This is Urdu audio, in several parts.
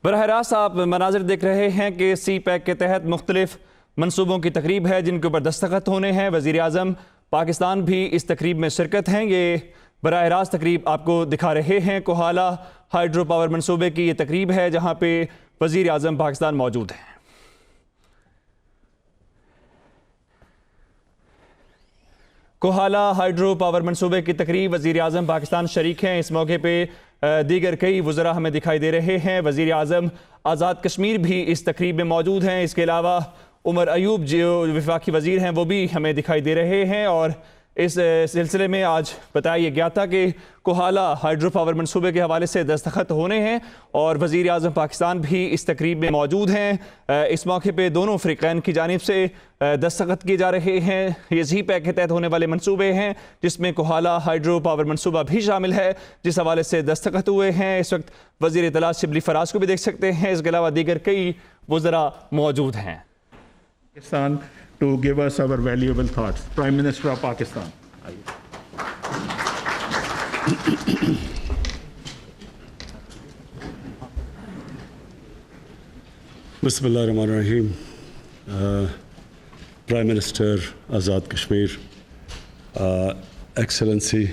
براہ راست آپ مناظر دیکھ رہے ہیں کہ سی پیک کے تحت مختلف منصوبوں کی تقریب ہے جن کے اوپر دستخط ہونے ہیں۔ وزیر اعظم پاکستان بھی اس تقریب میں شرکت ہیں۔ یہ براہ راست تقریب آپ کو دکھا رہے ہیں۔ کوہالہ ہائیڈرو پاور منصوبے کی یہ تقریب ہے جہاں پہ وزیر اعظم پاکستان موجود ہیں۔ کوہالہ ہائیڈرو پاور منصوبے کی تقریب وزیر اعظم پاکستان شریک ہیں۔ اس موقع پہ دیگر کئی وزراء ہمیں دکھائی دے رہے ہیں۔ وزیر اعظم آزاد کشمیر بھی اس تقریب میں موجود ہیں۔ اس کے علاوہ عمر ایوب جو وفاقی وزیر ہیں وہ بھی ہمیں دکھائی دے رہے ہیں، اور اس سلسلے میں آج بتایا گیا تھا کہ کوہالہ ہائیڈرو پاور منصوبے کے حوالے سے دستخط ہونے ہیں اور وزیر اعظم پاکستان بھی اس تقریب میں موجود ہیں۔ اس موقع پہ دونوں فریقین کی جانب سے دستخط کیے جا رہے ہیں۔ یہ زی پیک کے تحت ہونے والے منصوبے ہیں جس میں کوہالہ ہائیڈرو پاور منصوبہ بھی شامل ہے، جس حوالے سے دستخط ہوئے ہیں۔ اس وقت وزیر اطلاعات شبلی فراز کو بھی دیکھ سکتے ہیں۔ اس کے علاوہ دیگر کئی وزراء موجود ہیں۔ Pakistan to give us our valuable thoughts. Prime Minister of Pakistan. Bismillah ar-Rahman ar-Rahim. Prime Minister Azad Kashmir, Excellency,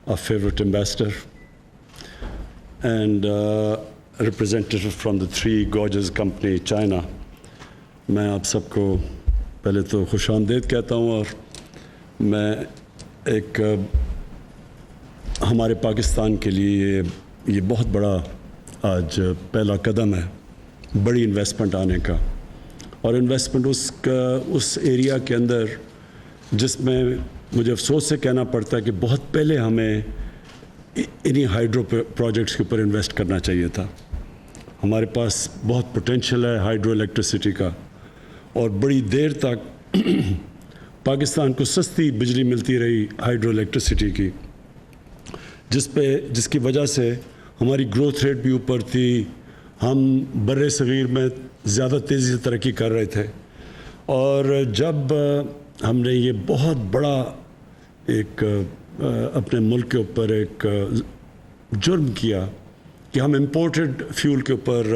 our favorite ambassador, and representative from the Three Gorges Company, China. میں آپ سب کو پہلے تو خوش آمدید کہتا ہوں، اور میں ایک ہمارے پاکستان کے لیے یہ بہت بڑا آج پہلا قدم ہے بڑی انویسٹمنٹ آنے کا، اور انویسٹمنٹ اس ایریا کے اندر جس میں مجھے افسوس سے کہنا پڑتا ہے کہ بہت پہلے ہمیں انہی ہائیڈرو پروجیکٹس کے اوپر انویسٹ کرنا چاہیے تھا۔ ہمارے پاس بہت پوٹینشیل ہے ہائیڈرو الیکٹریسٹی کا، اور بڑی دیر تک پاکستان کو سستی بجلی ملتی رہی ہائیڈرو الیکٹریسٹی کی، جس کی وجہ سے ہماری گروتھ ریٹ بھی اوپر تھی، ہم بر صغیر میں زیادہ تیزی سے ترقی کر رہے تھے۔ اور جب ہم نے یہ بہت بڑا ایک اپنے ملک کے اوپر ایک جرم کیا کہ ہم امپورٹڈ فیول کے اوپر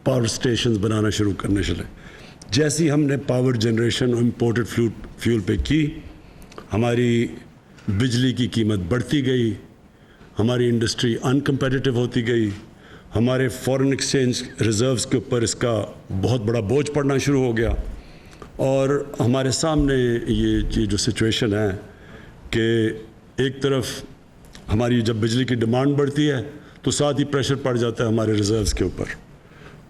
پاور سٹیشنز بنانا شروع کرنے چلے، جیسی ہم نے پاور جنریشن امپورٹڈ فیول پہ کی، ہماری بجلی کی قیمت بڑھتی گئی، ہماری انڈسٹری ان کمپیٹیٹو ہوتی گئی، ہمارے فورن ایکسچینج ریزروز کے اوپر اس کا بہت بڑا بوجھ پڑنا شروع ہو گیا، اور ہمارے سامنے یہ جو سچویشن ہے کہ ایک طرف ہماری جب بجلی کی ڈیمانڈ بڑھتی ہے تو ساتھ ہی پریشر پڑ جاتا ہے ہمارے ریزروز کے اوپر،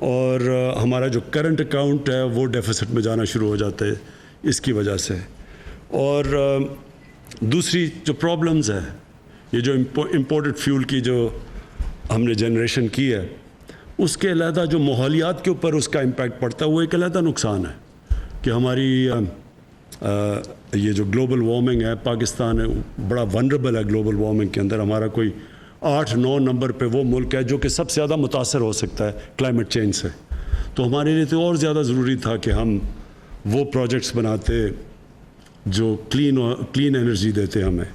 اور ہمارا جو کرنٹ اکاؤنٹ ہے وہ ڈیفیسٹ میں جانا شروع ہو جاتا ہے اس کی وجہ سے۔ اور دوسری جو پرابلمز ہے، یہ جو امپورٹڈ فیول کی جو ہم نے جنریشن کی ہے، اس کے علیحدہ جو ماحولیات کے اوپر اس کا امپیکٹ پڑتا ہے وہ ایک علیحدہ نقصان ہے کہ ہماری یہ جو گلوبل وارمنگ ہے، پاکستان ہے بڑا ونربل ہے گلوبل وارمنگ کے اندر، ہمارا کوئی 8-9 نمبر پہ وہ ملک ہے جو کہ سب سے زیادہ متاثر ہو سکتا ہے کلائمیٹ چینج سے۔ تو ہمارے لیے تو اور زیادہ ضروری تھا کہ ہم وہ پروجیکٹس بناتے جو کلین انرجی دیتے ہمیں،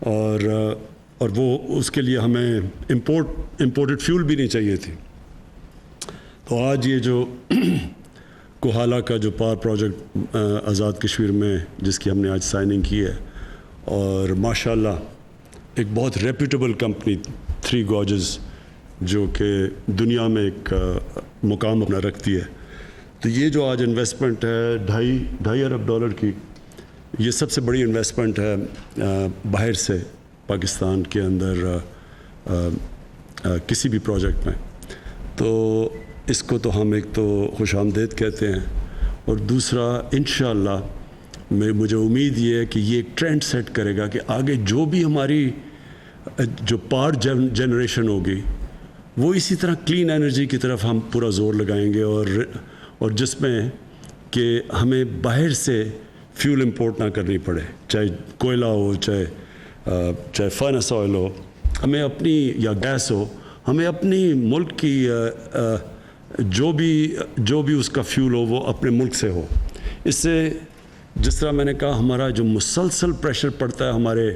اور وہ اس کے لیے ہمیں امپورٹڈ فیول بھی نہیں چاہیے تھی۔ تو آج یہ جو کوہالہ کا جو پاور پروجیکٹ آزاد کشمیر میں جس کی ہم نے آج سائننگ کی ہے، اور ماشاءاللہ ایک بہت ریپیوٹیبل کمپنی تھری گارجز جو کہ دنیا میں ایک مقام اپنا رکھتی ہے، تو یہ جو آج انویسٹمنٹ ہے ڈھائی ارب ڈالر کی، یہ سب سے بڑی انویسٹمنٹ ہے باہر سے پاکستان کے اندر کسی بھی پروجیکٹ میں۔ تو اس کو تو ہم ایک تو خوش آمدید کہتے ہیں، اور دوسرا انشاءاللہ مجھے امید یہ ہے کہ یہ ایک ٹرینڈ سیٹ کرے گا کہ آگے جو بھی ہماری جو پاور جنریشن ہوگی وہ اسی طرح کلین انرجی کی طرف ہم پورا زور لگائیں گے، اور جس میں کہ ہمیں باہر سے فیول امپورٹ نہ کرنی پڑے، چاہے کوئلہ ہو، چاہے فرنس آئل ہو، ہمیں اپنی یا گیس ہو، ہمیں اپنی ملک کی جو بھی اس کا فیول ہو وہ اپنے ملک سے ہو۔ اس سے جس طرح میں نے کہا ہمارا جو مسلسل پریشر پڑتا ہے ہمارے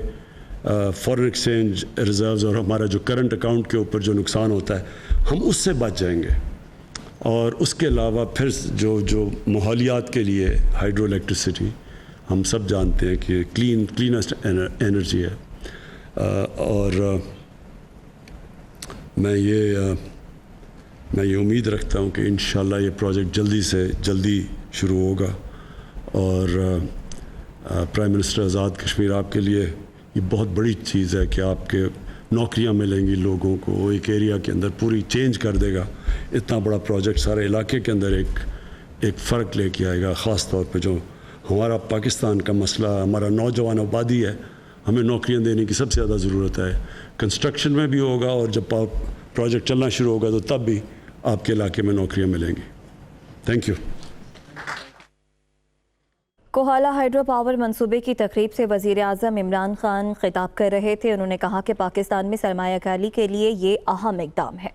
فارن ایکسچینج ریزروز اور ہمارا جو کرنٹ اکاؤنٹ کے اوپر جو نقصان ہوتا ہے ہم اس سے بچ جائیں گے. اور اس کے علاوہ پھر جو ماحولیات کے لیے ہائیڈرو الیکٹریسٹی ہم سب جانتے ہیں کہ کلینسٹ انرجی ہے. اور میں یہ امید رکھتا ہوں کہ انشاءاللہ یہ پروجیکٹ جلدی سے جلدی شروع ہوگا. اور پرائم منسٹر آزاد کشمیر آپ کے لیے یہ بہت بڑی چیز ہے کہ آپ کے نوکریاں ملیں گی لوگوں کو, ایک ایریا کے اندر پوری چینج کر دے گا. اتنا بڑا پروجیکٹ سارے علاقے کے اندر ایک فرق لے کے آئے گا. خاص طور پہ جو ہمارا پاکستان کا مسئلہ, ہمارا نوجوان آبادی ہے, ہمیں نوکریاں دینے کی سب سے زیادہ ضرورت ہے. کنسٹرکشن میں بھی ہوگا اور جب پروجیکٹ چلنا شروع ہوگا تو تب بھی آپ کے علاقے میں نوکریاں ملیں گی. Thank you. Kohala hydro power منصوبے کی تقریب سے وزیر اعظم عمران خان خطاب کر رہے تھے. انہوں نے کہا کہ پاکستان میں سرمایہ کاری کے لیے یہ اہم اقدام ہے.